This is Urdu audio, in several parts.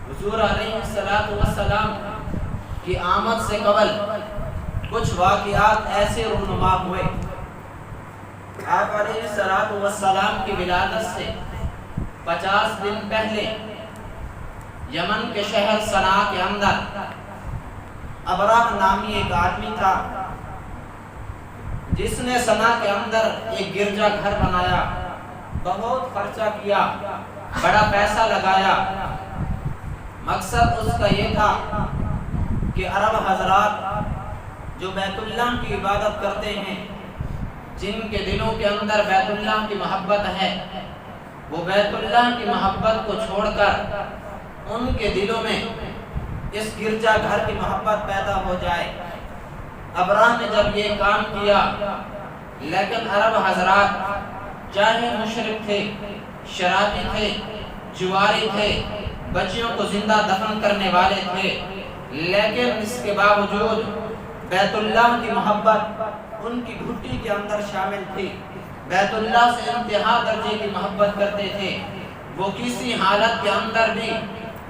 حضور علیہ السلام کی آمد سے قبل کچھ واقعات ایسے رونما ہوئے۔ آپ علیہ السلام کی ولادت سے 50 دن پہلے یمن کے شہر صنعاء کے اندر ابراہ نامی ایک آدمی تھا، جس نے صنعاء کے اندر ایک گرجا گھر بنایا، بہت خرچہ کیا، بڑا پیسہ لگایا۔ مقصد اس کا یہ تھا کہ عرب حضرات جو بیت اللہ کی عبادت کرتے ہیں، جن کے دلوں کے اندر بیت اللہ کی محبت ہے، وہ بیت اللہ کی محبت کو چھوڑ کر ان کے دلوں میں اس گرجا گھر کی محبت پیدا ہو جائے۔ ابراہ نے جب یہ کام کیا، لیکن عرب حضرات چاہے مشرک تھے، شرابی تھے، جواری تھے، بچیوں کو زندہ دفن کرنے والے تھے، لیکن اس کے باوجود بیت اللہ کی محبت ان کی گھٹی کے اندر شامل تھی۔ بیت اللہ سے انتہا درجے کی محبت کرتے تھے۔ وہ کسی حالت کے اندر بھی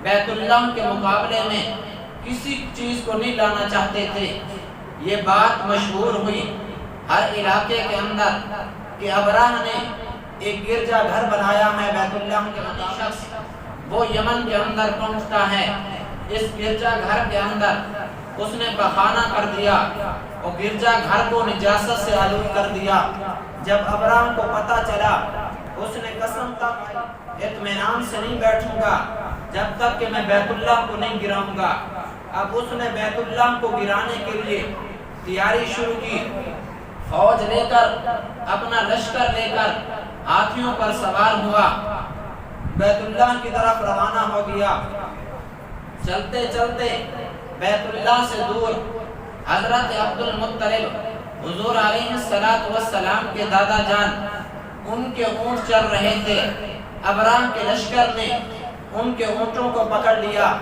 بیت اللہ کے مقابلے میں کسی چیز کو نہیں لانا چاہتے تھے۔ یہ بات مشہور ہوئی ہر علاقے کے اندر کہ ابراہ نے ایک گرجا گھر بنایا ہے بیت اللہ کے شخص، وہ یمن کے اندر پہنچتا ہے۔ اس گرجا گھر کے اندر اس نے پخانہ کر دیا اور گرجا گھر کو نجاست سے آلود کر دیا۔ جب ابراہ کو پتہ چلا، اس نے قسم کھائی اطمینان سے نہیں بیٹھوں گا جب تک کہ میں بیت اللہ کو نہیں گراؤں گا۔ اب اس نے بیت اللہ کو گرانے کے لیے تیاری شروع کی، فوج لے کر، اپنا لشکر لے کر ہاتھیوں پر سوار ہوا، بیت اللہ کی طرف روانہ ہو گیا۔ چلتے چلتے بیت اللہ سے دور حضرت عبد المطلب حضور علیہ السلام کے دادا جان، ان کے اونٹ چل رہے تھے۔ ابراہ کے لشکر نے ان کے اونٹوں کو پکڑ لیا۔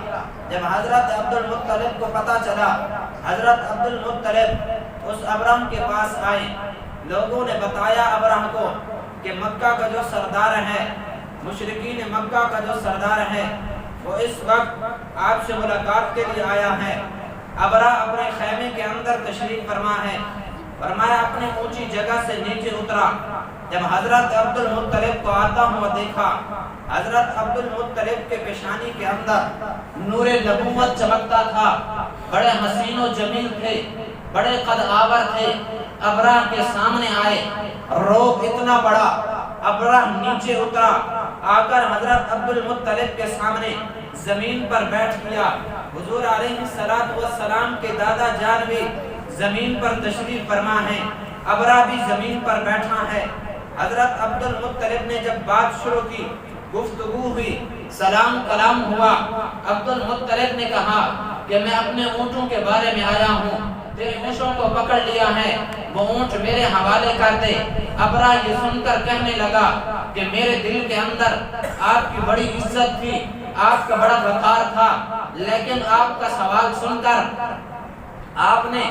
جب حضرت عبد المطلب کو پتہ چلا، حضرت عبد المطلب اس ابراہ کے پاس آئے۔ لوگوں نے بتایا ابراہ کو کہ مکہ کا جو سردار ہے، مشرکین مکہ کا جو سردار ہے، وہ اس وقت آپ سے ملاقات کے لیے آیا ہے۔ ابراہ اپنے خیمے کے اندر تشریف فرما ہے۔ فرمایا اپنے اونچی جگہ سے نیچے اترا۔ جب حضرت عبد المطلب کو آتا ہوا دیکھا، حضرت عبد المطلب کے پیشانی کے اندر نور نبوت چمکتا تھا، بڑے حسین و جمیل تھے، بڑے قد آور تھے۔ ابراہ کے سامنے آئے، روب اتنا بڑا، ابراہ نیچے اترا، آ کر حضرت عبد المطلب کے سامنے زمین پر بیٹھ گیا۔ حضور علیہ السلام کے دادا جان بھی زمین پر تشریف فرما ہے، ابراہ بھی زمین پر بیٹھا ہے۔ حضرت عبد المطلب نے جب بات شروع کی، گفتگو ہوئی، سلام کلام ہوا۔ عبد المطلب نے کہا کہ میں اپنے اونٹوں کے بارے میں آیا ہوں، تیرے اونٹوں کو پکڑ لیا ہے، وہ اونٹ میرے حوالے کر دے۔ ابراہ یہ سن کر کہنے لگا کہ میرے دل کے اندر آپ کی بڑی عزت تھی، آپ کا بڑا وقار تھا، لیکن آپ کا سوال سن کر آپ نے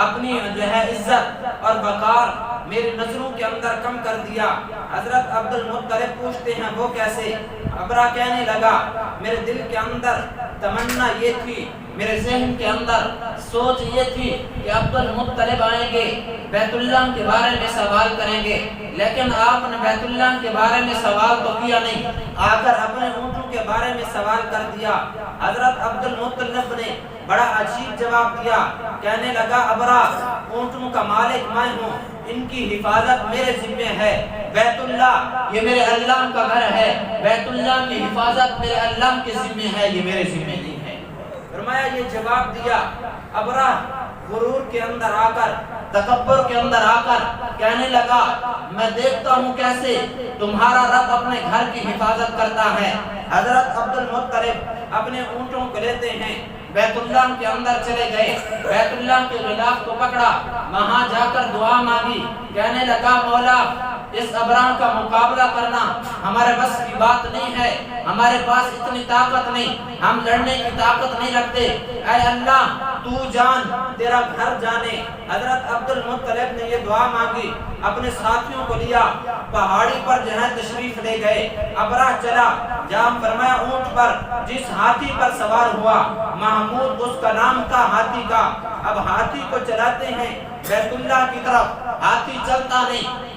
اپنی عزت اور وقار میری نظروں کے اندر کم کر دیا۔ حضرت عبد المطلب پوچھتے ہیں وہ کیسے؟ ابراہ کہنے لگا میرے دل کے اندر تمنا یہ تھی، میرے ذہن کے اندر سوچ یہ تھی کہ عبد المطلب آئیں گے، بیت اللہ کے بارے میں سوال کریں گے، لیکن آپ نے بیت اللہ کے بارے میں سوال تو کیا نہیں، آ کر اپنے اونٹوں کے بارے میں سوال کر دیا۔ حضرت عبد المطلب نے بڑا عجیب جواب دیا، کہنے لگا ابراہ اونٹوں کا مالک میں ہوں، ان کی حفاظت میرے ذمہ ہے، بیت اللہ یہ میرے اللہ کا گھر ہے، بیت اللہ کی حفاظت میرے اللہ کے ذمہ ہے، یہ میرے ذمہ نہیں ہے۔ فرمایا یہ جواب دیا۔ ابراہ غرور کے اندر آ کر، تکبر کے اندر آ کر کہنے لگا میں دیکھتا ہوں کیسے تمہارا رب اپنے گھر کی حفاظت کرتا ہے۔ حضرت عبد المطلب اپنے اونٹوں کو لیتے ہیں، بیت اللہ کے اندر چلے گئے، بیت اللہ کے غلاف کو پکڑا، وہاں جا کر دعا مانگی، کہنے لگا مولا اس ابراہ کا مقابلہ کرنا ہمارے بس کی بات نہیں ہے، ہمارے پاس اتنی طاقت نہیں، ہم لڑنے کی طاقت نہیں رکھتے، اے اللہ تو جان تیرا گھر جانے۔ حضرت عبد المطلب نے یہ دعا مانگی، اپنے ساتھیوں کو لیا، پہاڑی پر جو ہے تشریف لے گئے۔ ابرہ چلا، جہاں فرمایا اونٹ پر جس ہاتھی پر سوار ہوا، محمود اس کا نام تھا ہاتھی کا۔ اب ہاتھی کو چلاتے ہیں بیت اللہ کی طرف، ہاتھی چلتا نہیں،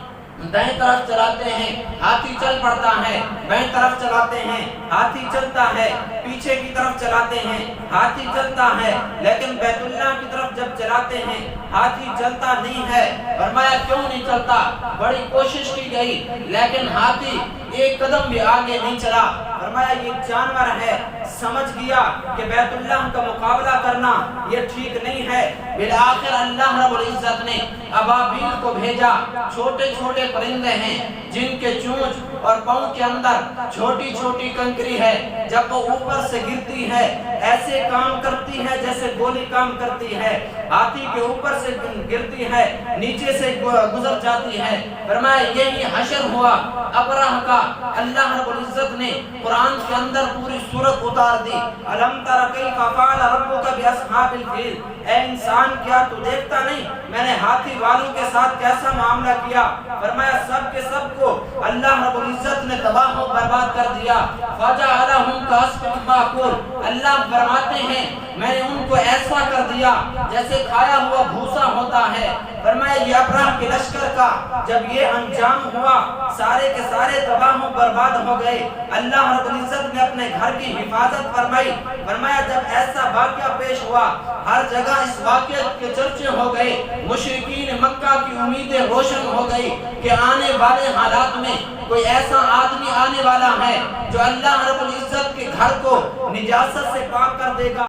دائیں طرف چلاتے ہیں ہاتھی چل پڑتا ہے، بائیں طرف چلاتے ہیں ہاتھی چلتا ہے، پیچھے کی طرف چلاتے ہیں ہاتھی چلتا ہے، لیکن بیت اللہ کی طرف جب چلاتے ہیں ہاتھی چلتا نہیں ہے۔ فرمایا کیوں نہیں چلتا؟ بڑی کوشش کی گئی لیکن ہاتھی ایک قدم بھی آگے نہیں چلا۔ فرمایا یہ جانور ہے، سمجھ گیا کہ بیت اللہ کا مقابلہ کرنا یہ ٹھیک نہیں ہے۔ بالآخر اللہ رب العزت نے ابابیل کو بھیجا، چھوٹے چھوٹے پرندے ہیں جن کے چونچ اور پاؤں کے اندر چھوٹی چھوٹی کنکری ہے، جب وہ اوپر سے گرتی ہے ایسے کام کرتی ہے جیسے گولی کام کرتی ہے، ہاتھی کے اوپر سے گرتی ہے نیچے سے گزر جاتی ہے۔ فرمایا یہی حشر ہوا ابرہ کا۔ اللہ رب العزت نے قرآن کے اندر پوری سورت اتار دی، الم تر کیف فعل ربک باصحاب الفیل، اے انسان کیا تو دیکھتا نہیں میں نے ہاتھی والوں کے ساتھ کیسا معاملہ کیا؟ فرمایا سب کے سب کو اللہ رب العزت نے تباہ و برباد کر دیا۔ فجعلہم کعصف مأکول، اللہ فرماتے ہیں میں نے ان کو ایسا کر دیا جیسے کھایا ہوا بھوسا ہوتا ہے۔ فرمایا یہ ابرہ کے لشکر کا جب یہ انجام ہوا سارے کے سارے تباہ و برباد ہو گئے۔ اللہ رب العزت نے اپنے گھر کی حفاظت فرمائی۔ فرمایا جب ایسا واقعہ پیش ہوا ہر جگہ اس واقعے کے چرچے ہو گئے، مشرکین مکہ کی امیدیں روشن ہو گئی کہ آنے والے حالات میں کوئی ایسا آدمی آنے والا ہے جو اللہ رب العزت کے گھر کو نجاست سے پاک کر دے گا۔